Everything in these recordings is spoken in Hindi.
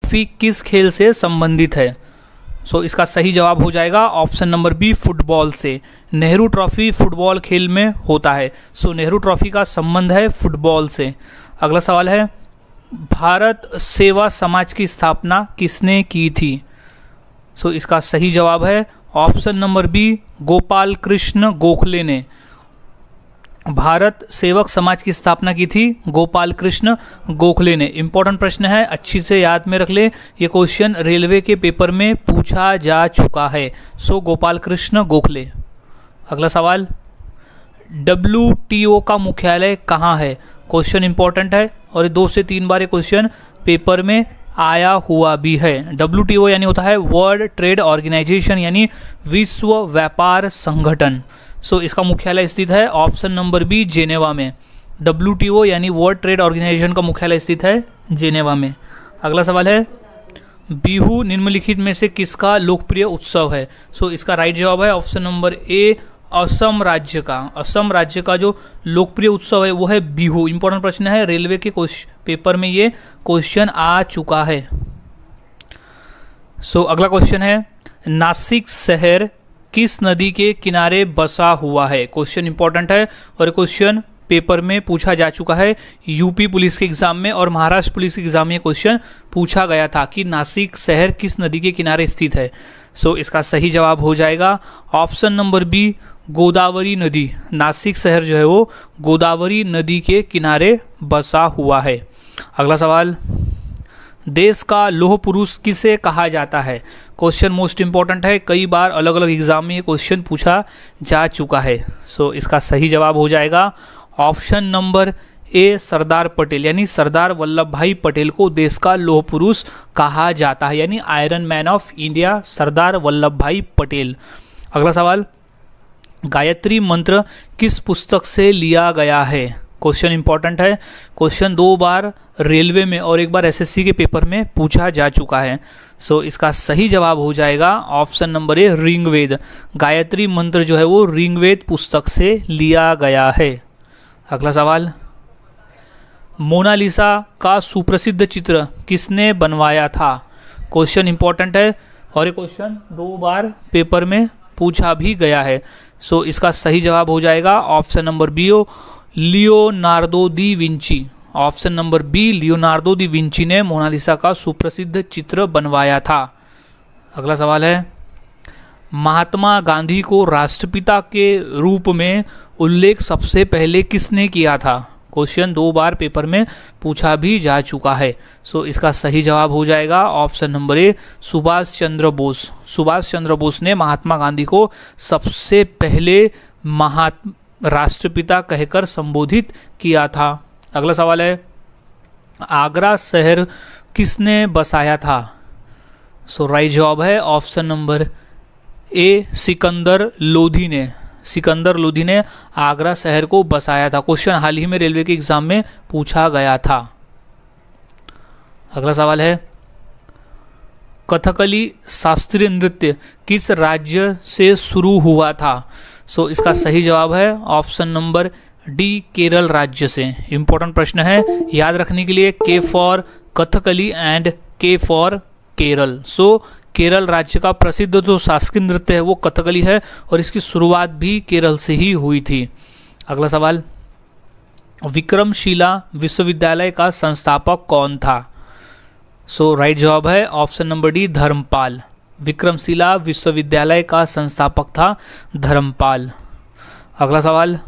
ट्रॉफी किस खेल से संबंधित है? सो इसका सही जवाब हो जाएगा ऑप्शन नंबर बी, फुटबॉल से। नेहरू ट्रॉफी फुटबॉल खेल में होता है। सो नेहरू ट्रॉफी का संबंध है फुटबॉल से। अगला सवाल है, भारत सेवा समाज की स्थापना किसने की थी? सो इसका सही जवाब है option number B, Gopal Krishna Gokhale ने। भारत सेवक समाज की स्थापना की थी गोपाल कृष्ण गोखले ने। इंपॉर्टेंट प्रश्न है, अच्छी से याद में रख ले, ये क्वेश्चन रेलवे के पेपर में पूछा जा चुका है। सो गोपाल कृष्ण गोखले। अगला सवाल, WTO का मुख्यालय कहाँ है? क्वेश्चन इंपॉर्टेंट है और 2 से 3 बार ये क्वेश्चन पेपर में आया हुआ भी है। WTO यानी होता है वर्ल्ड ट्रेड ऑर्गेनाइजेशन, यानी विश्व व्यापार संगठन। सो इसका मुख्यालय स्थित है ऑप्शन नंबर बी, जेनेवा में। WTO यानी वर्ल्ड ट्रेड ऑर्गेनाइजेशन का मुख्यालय स्थित है जेनेवा में। अगला सवाल है, बिहू निम्नलिखित में से किसका लोकप्रिय उत्सव है? सो इसका राइट जवाब है ऑप्शन नंबर ए, असम राज्य का। असम राज्य का जो लोकप्रिय उत्सव है वो है बिहू। इंपॉर्टेंट प्रश्न है, रेलवे के पेपर में ये क्वेश्चन आ चुका है। सो अगला क्वेश्चन है, नासिक शहर किस नदी के किनारे बसा हुआ है? क्वेश्चन इंपॉर्टेंट है और क्वेश्चन पेपर में पूछा जा चुका है। यूपी पुलिस के एग्जाम में और महाराष्ट्र पुलिस के एग्जाम में क्वेश्चन पूछा गया था कि नासिक शहर किस नदी के किनारे स्थित है। सो इसका सही जवाब हो जाएगा ऑप्शन नंबर बी, गोदावरी नदी। नासिक शहर जो है वो गोदावरी नदी के किनारे बसा हुआ है। अगला सवाल, देश का लौह पुरुष किसे कहा जाता है? क्वेश्चन मोस्ट इंपॉर्टेंट है, कई बार अलग अलग एग्जाम में ये क्वेश्चन पूछा जा चुका है। सो इसका सही जवाब हो जाएगा ऑप्शन नंबर ए, सरदार पटेल। यानी सरदार वल्लभ भाई पटेल को देश का लौह पुरुष कहा जाता है, यानी iron man of India Sardar Vallabh भाई पटेल। अगला सवाल, गायत्री मंत्र किस पुस्तक से लिया गया है? क्वेश्चन इंपॉर्टेंट है, क्वेश्चन 2 बार रेलवे में और 1 बार SSC के पेपर में पूछा जा चुका है। सो इसका सही जवाब हो जाएगा option number A, Rigveda. Gayatri Mantra जो है वो ऋग्वेद पुस्तक से लिया गया है। अगला सवाल, मोनालिसा का सुप्रसिद्ध चित्र किसने बनवाया था? क्वेश्चन इंपॉर्टेंट है और ये क्वेश्चन 2 बार पेपर में पूछा भी गया है। सो इसका सही जवाब हो जाएगा option number B, Leonardo da Vinci. Option number B, Leonardo da Vinci ने मोनालिसा का सुप्रसिद्ध चित्र बनवाया था। अगला सवाल है, महात्मा गांधी को राष्ट्रपिता के रूप में उल्लेख सबसे पहले किसने किया था? क्वेश्चन 2 बार पेपर में पूछा भी जा चुका है। सो इसका सही जवाब हो जाएगा ऑप्शन नंबर ए, सुभाष चंद्र बोस। सुभाष चंद्र बोस ने महात्मा गांधी को सबसे पहले राष्ट्रपिता कहकर संबोधित किया था। अगला सवाल है, आगरा शहर किसने बसाया था? सो राइट जवाब है ऑप्शन नंबर ए, सिकंदर लोधी ने। सिकंदर लोधी ने आगरा शहर को बसाया था। क्वेश्चन हाल ही में रेलवे के एग्जाम में पूछा गया था। अगला सवाल है, कथकली शास्त्रीय नृत्य किस राज्य से शुरू हुआ था? सो इसका सही जवाब है ऑप्शन नंबर डी, केरल राज्य से। इंपॉर्टेंट प्रश्न है, याद रखने के लिए, के फॉर कथकली एंड के फॉर केरल। सो केरल राज्य का प्रसिद्ध जो शास्त्रीय नृत्य है वो कथकली है और इसकी शुरुआत भी केरल से ही हुई थी। अगला सवाल, विक्रमशिला विश्वविद्यालय का संस्थापक कौन था? सो राइट जवाब है option number D, Dharmapala. Vikramashila विश्वविद्यालय का संस्थापक था धर्मपाल। अगला सवाल,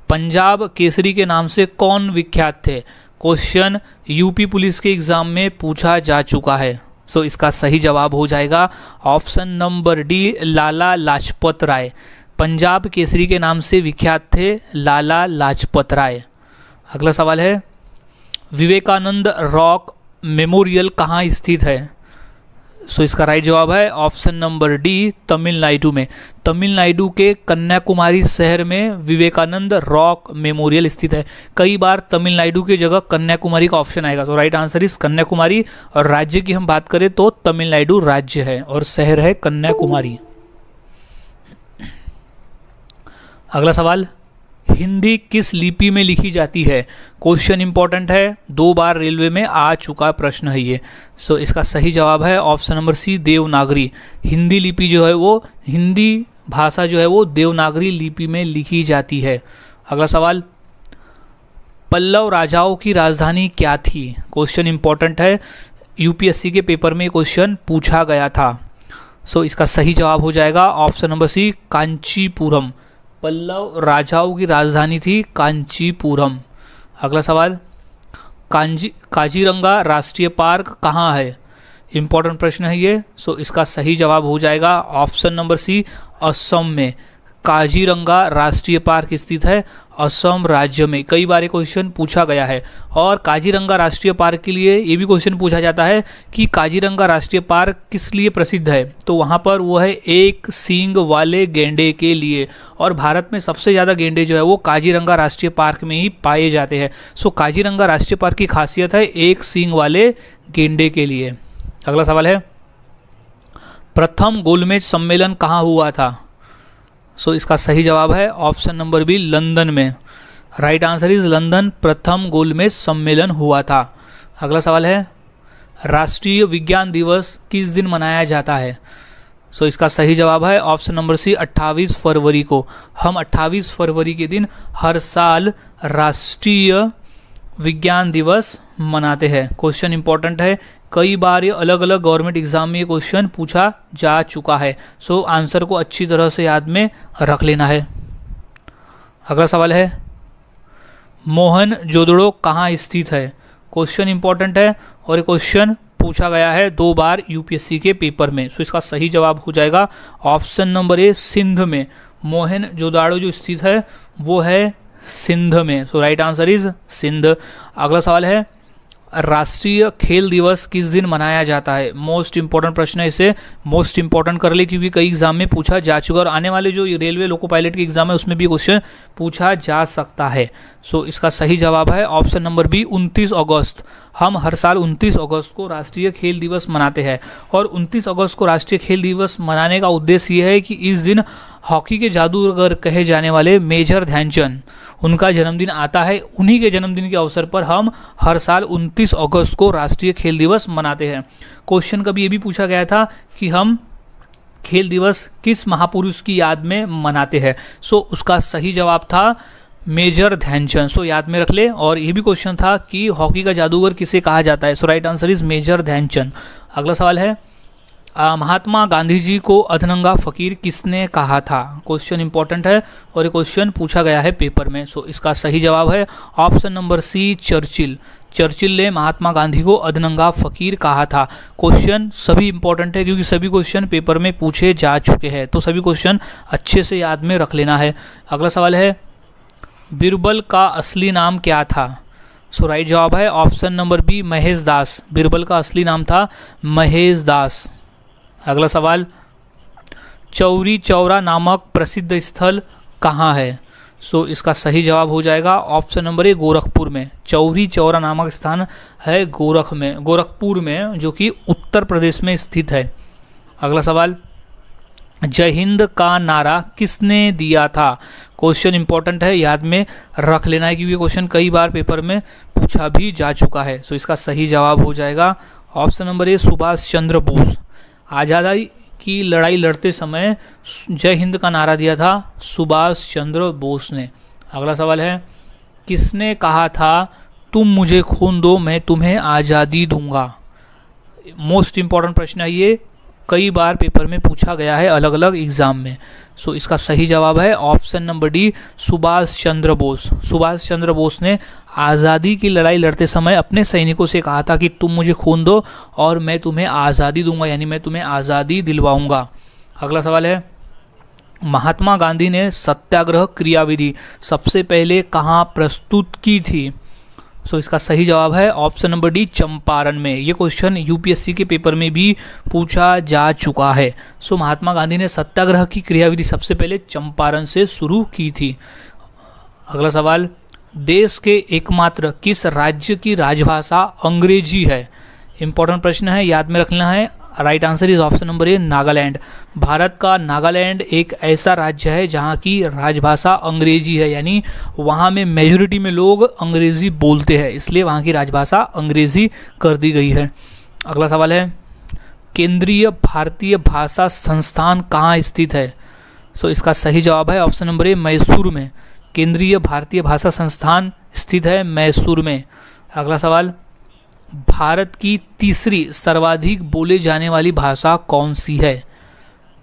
पंजाब केसरी के नाम से कौन विख्यात थे? क्वेश्चन यूपी पुलिस के एग्जाम में पूछा जा चुका है। सो इसका सही जवाब हो जाएगा option number D, Lala Lajpat Rai. Punjab Kesari के नाम से विख्यात थे लाला लाजपत राय। अगला सवाल है, विवेकानंद रॉक मेमोरियल कहाँ स्थित है? सो इसका राइट जवाब है ऑप्शन नंबर डी, तमिलनाडु में। तमिलनाडु के कन्याकुमारी शहर में विवेकानंद रॉक मेमोरियल स्थित है। कई बार तमिलनाडु की जगह कन्याकुमारी का ऑप्शन आएगा, तो राइट आंसर इस कन्याकुमारी। और राज्य की हम बात करें तो तमिलनाडु राज्य है और शहर है कन्याकुमारी। अगला सवाल, हिंदी किस लिपि में लिखी जाती है? क्वेश्चन इंपॉर्टेंट है, 2 बार रेलवे में आ चुका प्रश्न है ये। सो इसका सही जवाब है option number C, Devanagari. Hindi लिपि जो है वो, हिंदी भाषा जो है वो देवनागरी लिपि में लिखी जाती है। अगला सवाल, पल्लव राजाओं की राजधानी क्या थी? क्वेश्चन इंपॉर्टेंट है, यूपीएससी के पेपर में क्वेश्चन पूछा गया था। सो इसका सही जवाब हो जाएगा option number C, Kanchipuram. Pallava राजाओं की राजधानी थी कांचीपुरम। अगला सवाल, काजीरंगा राष्ट्रीय पार्क कहाँ है? इंपॉर्टेंट प्रश्न है ये। सो इसका सही जवाब हो जाएगा ऑप्शन नंबर सी, असम में। काजीरंगा राष्ट्रीय पार्क स्थित है असम राज्य में। कई बार क्वेश्चन पूछा गया है। और काजीरंगा राष्ट्रीय पार्क के लिए ये भी क्वेश्चन पूछा जाता है कि काजीरंगा राष्ट्रीय पार्क किस लिए प्रसिद्ध है? तो वहाँ पर वो है एक सींग वाले गेंडे के लिए। और भारत में सबसे ज़्यादा गेंडे जो है वो काजीरंगा राष्ट्रीय पार्क में ही पाए जाते हैं। सो काजीरंगा राष्ट्रीय पार्क की खासियत है एक सींग वाले गेंडे के लिए। अगला सवाल है, प्रथम गोलमेज सम्मेलन कहाँ हुआ था? सो इसका सही जवाब है ऑप्शन नंबर बी, लंदन में। राइट आंसर इज लंदन, प्रथम गोलमेज सम्मेलन हुआ था। अगला सवाल है, राष्ट्रीय विज्ञान दिवस किस दिन मनाया जाता है? सो इसका सही जवाब है ऑप्शन नंबर सी, 28 फरवरी को। हम 28 फरवरी के दिन हर साल राष्ट्रीय विज्ञान दिवस मनाते हैं। क्वेश्चन इंपॉर्टेंट है, कई बार ये अलग अलग गवर्नमेंट एग्जाम में ये क्वेश्चन पूछा जा चुका है। सो आंसर को अच्छी तरह से याद में रख लेना है। अगला सवाल है, मोहनजोदड़ो कहाँ स्थित है? क्वेश्चन इंपॉर्टेंट है और ये क्वेश्चन पूछा गया है 2 बार यूपीएससी के पेपर में। सो इसका सही जवाब हो जाएगा ऑप्शन नंबर ए, सिंध में। मोहनजोदड़ो जो स्थित है वो है सिंध में। So right answer is Sindh. अगला सवाल है, राष्ट्रीय खेल दिवस किस दिन मनाया जाता है? मोस्ट इंपॉर्टेंट प्रश्न है, इसे मोस्ट इंपॉर्टेंट कर ले क्योंकि कई एग्जाम में पूछा जा चुका और आने वाले जो रेलवे लोको पायलट के एग्जाम है उसमें भी क्वेश्चन पूछा जा सकता है। सो इसका सही जवाब है ऑप्शन नंबर बी, 29 अगस्त। हम हर साल 29 अगस्त को राष्ट्रीय खेल दिवस मनाते हैं। और 29 अगस्त को राष्ट्रीय खेल दिवस मनाने का उद्देश्य ये है कि इस दिन हॉकी के जादूगर कहे जाने वाले मेजर ध्यानचंद, उनका जन्मदिन आता है। उन्हीं के जन्मदिन के अवसर पर हम हर साल 29 अगस्त को राष्ट्रीय खेल दिवस मनाते हैं। क्वेश्चन कभी ये भी पूछा गया था कि हम खेल दिवस किस महापुरुष की याद में मनाते हैं? सो उसका सही जवाब था मेजर ध्यानचंद। सो याद में रख ले। और ये भी क्वेश्चन था कि हॉकी का जादूगर किसे कहा जाता है? So right answer is Major Dhyanchand. अगला सवाल है, महात्मा गांधी जी को अधनंगा फकीर किसने कहा था? क्वेश्चन इंपॉर्टेंट है और ये क्वेश्चन पूछा गया है पेपर में। सो इसका सही जवाब है option number C, Churchill. Churchill ने महात्मा गांधी को अधनंगा फकीर कहा था। क्वेश्चन सभी इंपॉर्टेंट है क्योंकि सभी क्वेश्चन पेपर में पूछे जा चुके हैं। तो सभी क्वेश्चन अच्छे से याद में रख लेना है। अगला सवाल है, बीरबल का असली नाम क्या था? सो राइट जवाब है ऑप्शन नंबर बी, महेश दास। बीरबल का असली नाम था महेश दास। अगला सवाल, चौरी चौरा नामक प्रसिद्ध स्थल कहाँ है? सो इसका सही जवाब हो जाएगा ऑप्शन नंबर ए, गोरखपुर में। चौरी चौरा नामक स्थान है गोरखपुर में, जो कि उत्तर प्रदेश में स्थित है। अगला सवाल, जय हिंद का नारा किसने दिया था? क्वेश्चन इंपॉर्टेंट है, याद में रख लेना है क्योंकि क्वेश्चन कई बार पेपर में पूछा भी जा चुका है। सो इसका सही जवाब हो जाएगा ऑप्शन नंबर ए, सुभाष चंद्र बोस। आज़ादी की लड़ाई लड़ते समय जय हिंद का नारा दिया था सुभाष चंद्र बोस ने। अगला सवाल है, किसने कहा था तुम मुझे खून दो मैं तुम्हें आज़ादी दूंगा? मोस्ट इंपॉर्टेंट प्रश्न है ये, कई बार पेपर में पूछा गया है अलग अलग एग्जाम में। सो इसका सही जवाब है option number D, Subhash Chandra Bose. Subhash Chandra Bose ने आज़ादी की लड़ाई लड़ते समय अपने सैनिकों से कहा था कि तुम मुझे खून दो और मैं तुम्हें आज़ादी दूंगा, यानी मैं तुम्हें आज़ादी दिलवाऊंगा। अगला सवाल है, महात्मा गांधी ने सत्याग्रह क्रियाविधि सबसे पहले कहाँ प्रस्तुत की थी? सो इसका सही जवाब है ऑप्शन नंबर डी, चंपारण में। ये क्वेश्चन यूपीएससी के पेपर में भी पूछा जा चुका है। सो महात्मा गांधी ने सत्याग्रह की क्रियाविधि सबसे पहले चंपारण से शुरू की थी। अगला सवाल, देश के एकमात्र किस राज्य की राजभाषा अंग्रेजी है? इंपॉर्टेंट प्रश्न है, याद में रखना है। Right answer is option number ए, नागालैंड। भारत का नागालैंड एक ऐसा राज्य है जहाँ की राजभाषा अंग्रेजी है, यानी वहाँ में मेजोरिटी में लोग अंग्रेजी बोलते हैं, इसलिए वहाँ की राजभाषा अंग्रेजी कर दी गई है। अगला सवाल है, केंद्रीय भारतीय भाषा संस्थान कहाँ स्थित है? सो इसका सही जवाब है ऑप्शन नंबर ए, मैसूर में। केंद्रीय भारतीय भाषा संस्थान स्थित है मैसूर में। अगला सवाल, भारत की तीसरी सर्वाधिक बोले जाने वाली भाषा कौन सी है?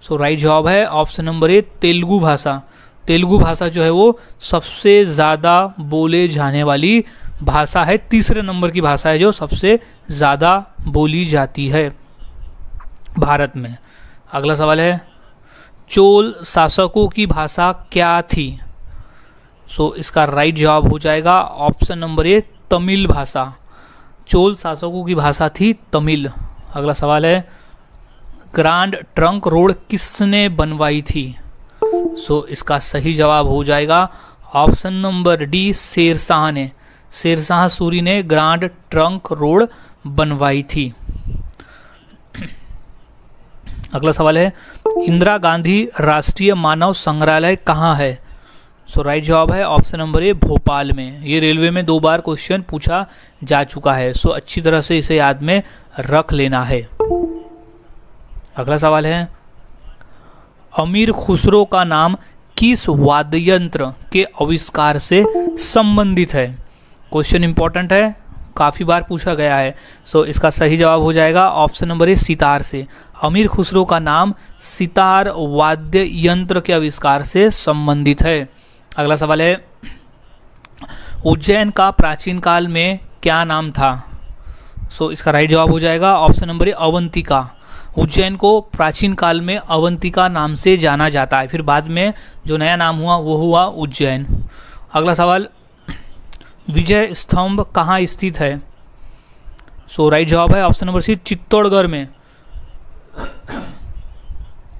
सो राइट जवाब है ऑप्शन नंबर ए, तेलुगु भाषा। तेलुगु भाषा जो है वो सबसे ज़्यादा बोले जाने वाली भाषा है, तीसरे नंबर की भाषा है जो सबसे ज़्यादा बोली जाती है भारत में। अगला सवाल है, चोल शासकों की भाषा क्या थी? सो इसका राइट जवाब हो जाएगा ऑप्शन नंबर ए, तमिल भाषा। चोल शासकों की भाषा थी तमिल। अगला सवाल है, ग्रांड ट्रंक रोड किसने बनवाई थी? सो इसका सही जवाब हो जाएगा ऑप्शन नंबर डी, शेरशाह ने। शेरशाह सूरी ने ग्रांड ट्रंक रोड बनवाई थी। अगला सवाल है, इंदिरा गांधी राष्ट्रीय मानव संग्रहालय कहाँ है? सो राइट जवाब है ऑप्शन नंबर ए, भोपाल में। ये रेलवे में 2 बार क्वेश्चन पूछा जा चुका है, सो अच्छी तरह से इसे याद में रख लेना है। अगला सवाल है, अमीर खुसरो का नाम किस वाद्य यंत्र के आविष्कार से संबंधित है? क्वेश्चन इंपॉर्टेंट है, काफ़ी बार पूछा गया है, सो इसका सही जवाब हो जाएगा ऑप्शन नंबर ए, सितार से। अमीर खुसरो का नाम सितार वाद्य यंत्र के आविष्कार से संबंधित है। अगला सवाल है, उज्जैन का प्राचीन काल में क्या नाम था? सो इसका राइट जवाब हो जाएगा ऑप्शन नंबर ए, अवंतिका। उज्जैन को प्राचीन काल में अवंतिका नाम से जाना जाता है, फिर बाद में जो नया नाम हुआ वो हुआ उज्जैन। अगला सवाल, विजय स्तंभ कहाँ स्थित है? सो राइट जवाब है ऑप्शन नंबर सी, चित्तौड़गढ़ में।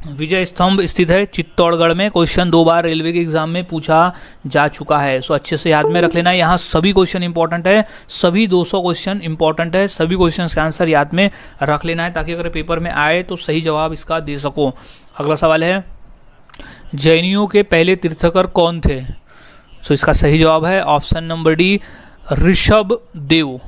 विजय स्तंभ स्थित है चित्तौड़गढ़ में। क्वेश्चन 2 बार रेलवे के एग्जाम में पूछा जा चुका है, सो अच्छे से याद में रख लेना है। यहाँ सभी क्वेश्चन इंपॉर्टेंट है, सभी 200 क्वेश्चन इंपॉर्टेंट है, सभी क्वेश्चन का आंसर याद में रख लेना है ताकि अगर पेपर में आए तो सही जवाब इसका दे सको। अगला सवाल है, जैनियों के पहले तीर्थकर कौन थे? सो इसका सही जवाब है option number D, Rishabh Dev.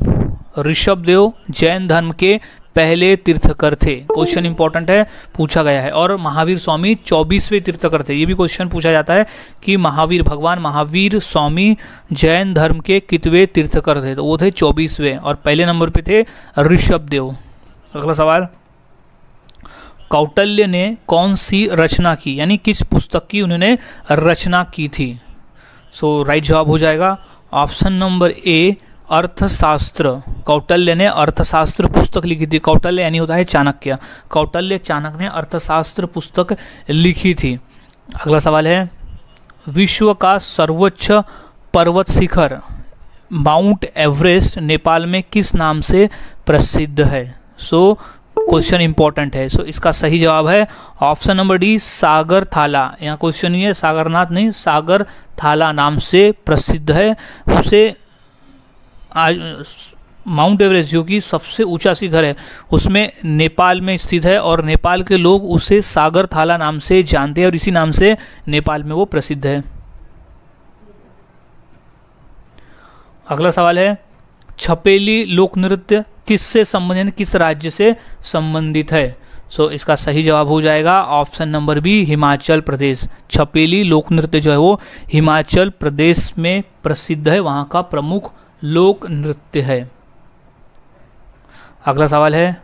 Rishabh Dev Jain धर्म के पहले तीर्थकर थे। क्वेश्चन इंपॉर्टेंट है, पूछा गया है। और महावीर स्वामी 24वें तीर्थकर थे। ये भी क्वेश्चन पूछा जाता है कि भगवान महावीर स्वामी जैन धर्म के कितवें तीर्थकर थे? तो वो थे 24वें, और पहले नंबर पे थे ऋषभ देव। अगला सवाल, कौटिल्य ने कौन सी रचना की, यानी किस पुस्तक की उन्होंने रचना की थी? सो राइट जवाब हो जाएगा ऑप्शन नंबर ए, अर्थशास्त्र। कौटिल्य ने अर्थशास्त्र पुस्तक लिखी थी। कौटिल्य यानी होता है चाणक्य। कौटिल्य चाणक्य ने अर्थशास्त्र पुस्तक लिखी थी। अगला सवाल है, विश्व का सर्वोच्च पर्वत शिखर माउंट एवरेस्ट नेपाल में किस नाम से प्रसिद्ध है? सो क्वेश्चन इंपॉर्टेंट है, सो इसका सही जवाब है ऑप्शन नंबर डी, सागरथाला। यहाँ क्वेश्चन ये सागरनाथ नहीं, सागरथाला नाम से प्रसिद्ध है। उसे आज माउंट एवरेस्ट जो कि सबसे ऊंचा शिखर है उसमें नेपाल में स्थित है, और नेपाल के लोग उसे सागरथाला नाम से जानते हैं, और इसी नाम से नेपाल में वो प्रसिद्ध है। अगला सवाल है, छपेली लोक नृत्य किससे संबंधित, किस राज्य से संबंधित है? सो इसका सही जवाब हो जाएगा option number B, Himachal Pradesh. Chhapeli लोक नृत्य जो है वो हिमाचल प्रदेश में प्रसिद्ध है, वहाँ का प्रमुख लोक नृत्य है। अगला सवाल है,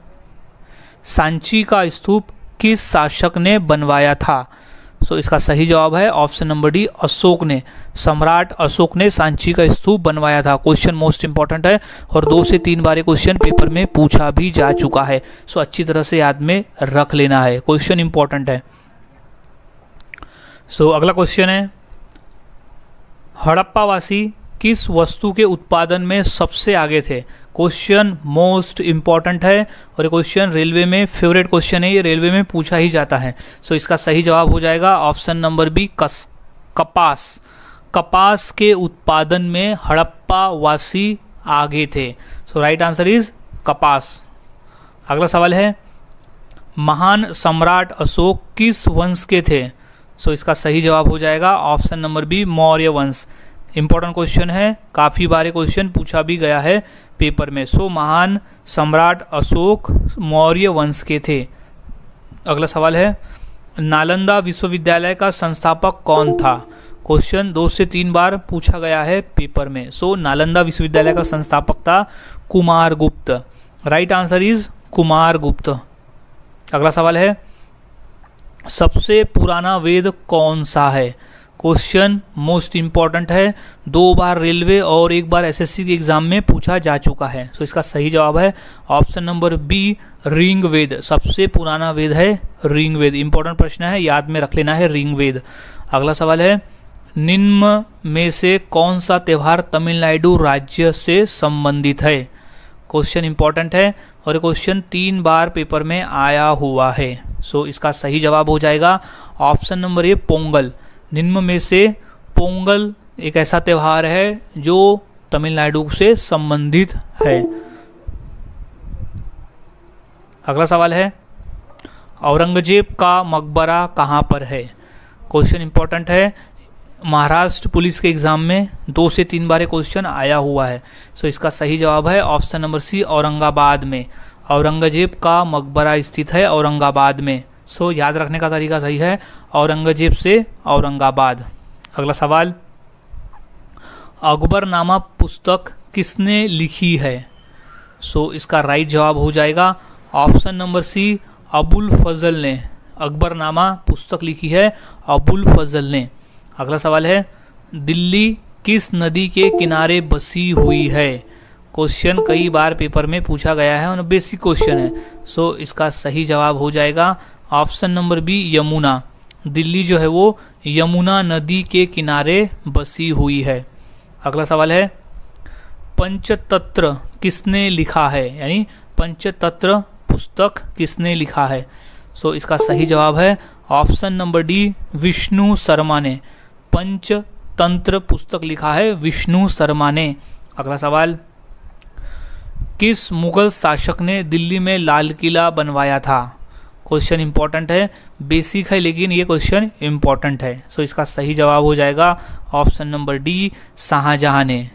सांची का स्तूप किस शासक ने बनवाया था? सो इसका सही जवाब है ऑप्शन नंबर डी, अशोक ने। सम्राट अशोक ने सांची का स्तूप बनवाया था। क्वेश्चन मोस्ट इंपॉर्टेंट है, और 2 से 3 बार क्वेश्चन पेपर में पूछा भी जा चुका है, सो अच्छी तरह से याद में रख लेना है। क्वेश्चन इंपॉर्टेंट है। सो अगला क्वेश्चन है, हड़प्पावासी किस वस्तु के उत्पादन में सबसे आगे थे? क्वेश्चन मोस्ट इंपॉर्टेंट है, और ये क्वेश्चन रेलवे में फेवरेट क्वेश्चन है, ये रेलवे में पूछा ही जाता है। सो इसका सही जवाब हो जाएगा ऑप्शन नंबर बी, कपास। कपास के उत्पादन में हड़प्पावासी आगे थे। सो राइट आंसर इज कपास। अगला सवाल है, महान सम्राट अशोक किस वंश के थे? सो इसका सही जवाब हो जाएगा ऑप्शन नंबर बी, मौर्य वंश। इंपॉर्टेंट क्वेश्चन है, काफी बार क्वेश्चन पूछा भी गया है पेपर में। सो महान सम्राट अशोक मौर्य वंश के थे। अगला सवाल है, नालंदा विश्वविद्यालय का संस्थापक कौन था? क्वेश्चन 2 से 3 बार पूछा गया है पेपर में। सो नालंदा विश्वविद्यालय का संस्थापक था Kumaragupta. Right answer is Kumaragupta. अगला सवाल है, सबसे पुराना वेद कौन सा है? क्वेश्चन मोस्ट इंपॉर्टेंट है, 2 बार रेलवे और 1 बार एसएससी के एग्जाम में पूछा जा चुका है। सो इसका सही जवाब है ऑप्शन नंबर बी, ऋग्वेद। सबसे पुराना वेद है ऋग्वेद। इंपॉर्टेंट प्रश्न है, याद में रख लेना है ऋग्वेद। अगला सवाल है, निम्न में से कौन सा त्यौहार तमिलनाडु राज्य से संबंधित है? क्वेश्चन इंपॉर्टेंट है और ये क्वेश्चन 3 बार पेपर में आया हुआ है। सो इसका सही जवाब हो जाएगा ऑप्शन नंबर ए, पोंगल। निम्न में से पोंगल एक ऐसा त्यौहार है जो तमिलनाडु से संबंधित है। अगला सवाल है, औरंगजेब का मकबरा कहाँ पर है? क्वेश्चन इंपॉर्टेंट है, महाराष्ट्र पुलिस के एग्जाम में 2 से 3 बार क्वेश्चन आया हुआ है। सो इसका सही जवाब है ऑप्शन नंबर सी, औरंगाबाद में। औरंगजेब का मकबरा स्थित है औरंगाबाद में। सो याद रखने का तरीका सही है, औरंगजेब से औरंगाबाद। अगला सवाल, अकबरनामा पुस्तक किसने लिखी है? सो इसका राइट जवाब हो जाएगा ऑप्शन नंबर सी, अबुल फजल ने। अकबरनामा पुस्तक लिखी है अबुल फजल ने। अगला सवाल है, दिल्ली किस नदी के किनारे बसी हुई है? क्वेश्चन कई बार पेपर में पूछा गया है और बेसिक क्वेश्चन है। सो इसका सही जवाब हो जाएगा option number B, Yamuna. Delhi जो है वो यमुना नदी के किनारे बसी हुई है। अगला सवाल है, पंचतंत्र किसने लिखा है? यानी पंचतंत्र पुस्तक किसने लिखा है? सो इसका सही जवाब है option number D, Vishnu Sharma ने। पंचतंत्र पुस्तक लिखा है विष्णु शर्मा ने। अगला सवाल, किस मुगल शासक ने दिल्ली में लाल किला बनवाया था? क्वेश्चन इंपॉर्टेंट है, बेसिक है लेकिन ये क्वेश्चन इंपॉर्टेंट है। सो इसका सही जवाब हो जाएगा ऑप्शन नंबर डी, शाहजहां ने।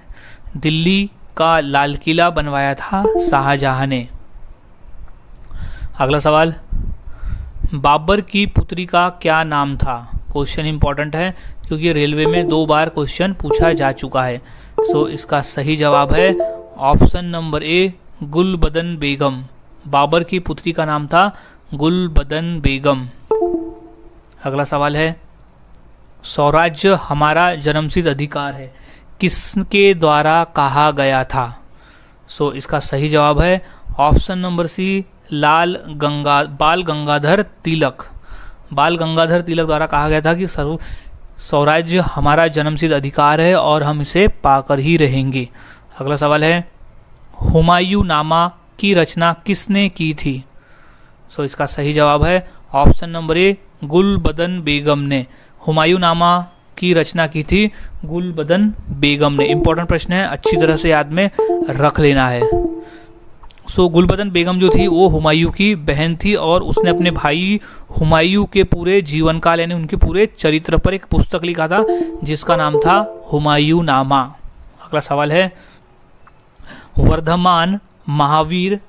दिल्ली का लाल किला बनवाया था शाहजहां ने। अगला सवाल, बाबर की पुत्री का क्या नाम था? क्वेश्चन इंपॉर्टेंट है क्योंकि रेलवे में 2 बार क्वेश्चन पूछा जा चुका है। सो इसका सही जवाब है ऑप्शन नंबर ए, गुलबदन बेगम। बाबर की पुत्री का नाम था गुलबदन बेगम। अगला सवाल है, स्वराज्य हमारा जन्मसिद्ध अधिकार है किसके द्वारा कहा गया था? सो इसका सही जवाब है ऑप्शन नंबर सी, बाल गंगाधर तिलक। बाल गंगाधर तिलक द्वारा कहा गया था कि स्वराज्य हमारा जन्मसिद्ध अधिकार है और हम इसे पाकर ही रहेंगे। अगला सवाल है, हुमायूं नामा की रचना किसने की थी? सो इसका सही जवाब है ऑप्शन नंबर ए, गुलबदन बेगम ने। हुमायूं नामा की रचना की थी गुलबदन बेगम ने। इंपॉर्टेंट प्रश्न है, अच्छी तरह से याद में रख लेना है। सो गुलबदन बेगम जो थी वो हुमायूं की बहन थी और उसने अपने भाई हुमायूं के पूरे जीवन काल यानी उनके पूरे चरित्र पर एक पुस्तक लिखा था जिसका नाम था हुमायूं नामा। अगला सवाल है, वर्धमान महावीर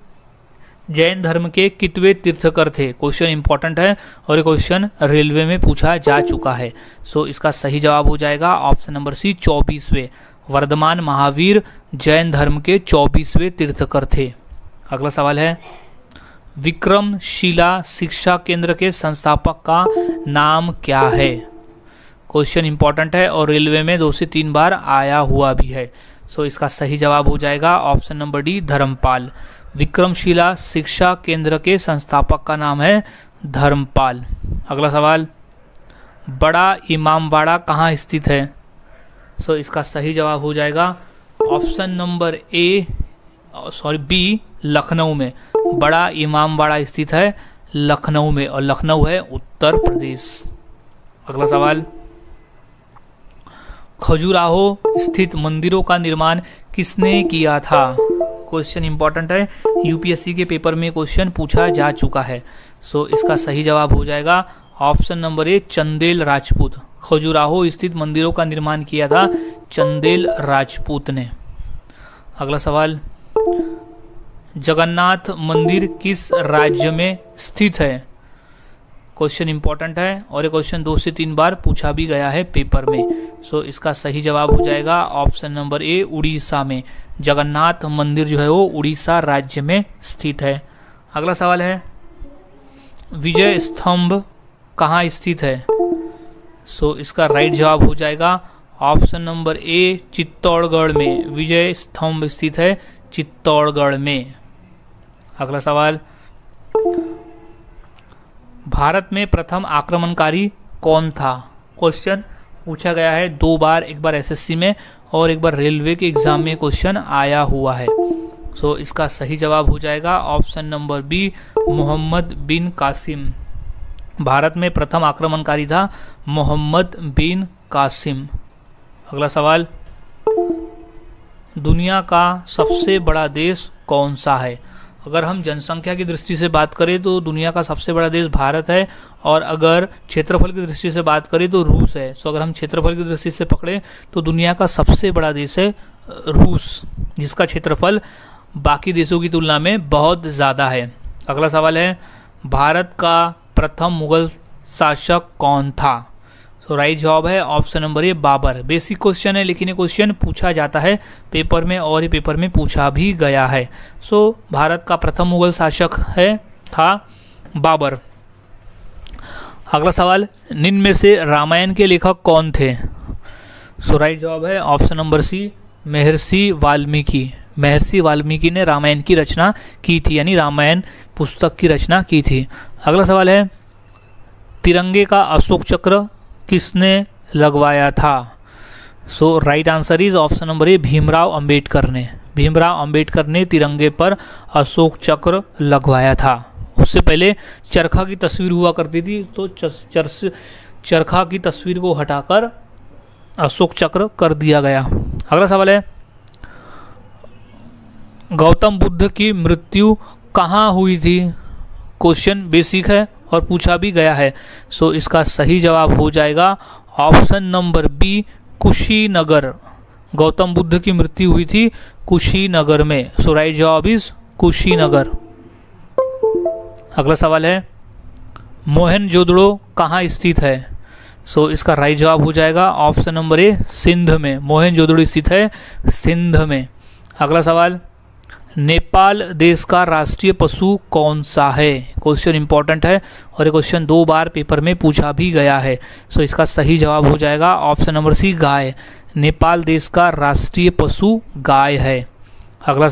जैन धर्म के कितवे तीर्थकर थे? क्वेश्चन इंपॉर्टेंट है और ये क्वेश्चन रेलवे में पूछा जा चुका है। सो इसका सही जवाब हो जाएगा ऑप्शन नंबर सी, 24वें। वर्धमान महावीर जैन धर्म के 24वें तीर्थकर थे। अगला सवाल है, विक्रमशिला शिक्षा केंद्र के संस्थापक का नाम क्या है? क्वेश्चन इंपॉर्टेंट है और रेलवे में 2 से 3 बार आया हुआ भी है। सो इसका सही जवाब हो जाएगा option number D, Dharmapala. Vikramashila शिक्षा केंद्र के संस्थापक का नाम है धर्मपाल। अगला सवाल, बड़ा इमामबाड़ा कहाँ स्थित है? सो इसका सही जवाब हो जाएगा ऑप्शन नंबर बी, लखनऊ में। बड़ा इमामबाड़ा स्थित है लखनऊ में और लखनऊ है उत्तर प्रदेश। अगला सवाल, खजुराहो स्थित मंदिरों का निर्माण किसने किया था? क्वेश्चन इंपॉर्टेंट है, यूपीएससी के पेपर में क्वेश्चन पूछा जा चुका है। सो इसका सही जवाब हो जाएगा ऑप्शन नंबर ए, चंदेल राजपूत। खजुराहो स्थित मंदिरों का निर्माण किया था चंदेल राजपूत ने। अगला सवाल, जगन्नाथ मंदिर किस राज्य में स्थित है? क्वेश्चन इंपॉर्टेंट है और ये क्वेश्चन 2 से 3 बार पूछा भी गया है पेपर में। सो इसका सही जवाब हो जाएगा ऑप्शन नंबर ए, उड़ीसा में। जगन्नाथ मंदिर जो है वो उड़ीसा राज्य में स्थित है। अगला सवाल है, विजय स्तंभ कहाँ स्थित है? सो इसका राइट जवाब हो जाएगा ऑप्शन नंबर ए, चित्तौड़गढ़ में। विजय स्तंभ स्थित है चित्तौड़गढ़ में। अगला सवाल, भारत में प्रथम आक्रमणकारी कौन था? क्वेश्चन पूछा गया है 2 बार, एक बार एसएससी में और एक बार रेलवे के एग्जाम में क्वेश्चन आया हुआ है। सो इसका सही जवाब हो जाएगा ऑप्शन नंबर बी, मोहम्मद बिन कासिम। भारत में प्रथम आक्रमणकारी था मोहम्मद बिन कासिम। अगला सवाल, दुनिया का सबसे बड़ा देश कौन सा है? अगर हम जनसंख्या की दृष्टि से बात करें तो दुनिया का सबसे बड़ा देश भारत है, और अगर क्षेत्रफल की दृष्टि से बात करें तो रूस है। सो अगर हम क्षेत्रफल की दृष्टि से पकड़े तो दुनिया का सबसे बड़ा देश है रूस, जिसका क्षेत्रफल बाकी देशों की तुलना में बहुत ज़्यादा है। अगला सवाल है, भारत का प्रथम मुगल शासक कौन था? सो राइट जवाब है option number A, Babur. Basic question है लेकिन ये क्वेश्चन पूछा जाता है पेपर में और ये पेपर में पूछा भी गया है। सो भारत का प्रथम मुगल शासक था बाबर। अगला सवाल, निम्न में से रामायण के लेखक कौन थे? सो राइट जवाब है ऑप्शन नंबर सी, महर्षि वाल्मीकि। महर्षि वाल्मीकि ने रामायण की रचना की थी, यानी रामायण पुस्तक की रचना की थी। अगला सवाल है, तिरंगे का अशोक चक्र किसने लगवाया था? So right answer is option number A, Bhimrao Ambedkar ने। भीमराव अंबेडकर ने तिरंगे पर अशोक चक्र लगवाया था। उससे पहले चरखा की तस्वीर हुआ करती थी, तो चरखा की तस्वीर को हटाकर अशोक चक्र कर दिया गया। अगला सवाल है, गौतम बुद्ध की मृत्यु कहाँ हुई थी? क्वेश्चन बेसिक है और पूछा भी गया है। सो इसका सही जवाब हो जाएगा option number B, Kushinagar. Gautam Buddha की मृत्यु हुई थी कुशीनगर में। सो राइट जवाब इज कुशीनगर। अगला सवाल है, मोहनजोदड़ो कहाँ स्थित है? सो इसका राइट जवाब हो जाएगा ऑप्शन नंबर ए, सिंध में। मोहनजोदड़ो स्थित है सिंध में। अगला सवाल, नेपाल देश का राष्ट्रीय पशु कौन सा है? क्वेश्चन इंपॉर्टेंट है और ये क्वेश्चन 2 बार पेपर में पूछा भी गया है। सो इसका सही जवाब हो जाएगा ऑप्शन नंबर सी, गाय। नेपाल देश का राष्ट्रीय पशु गाय है। अगला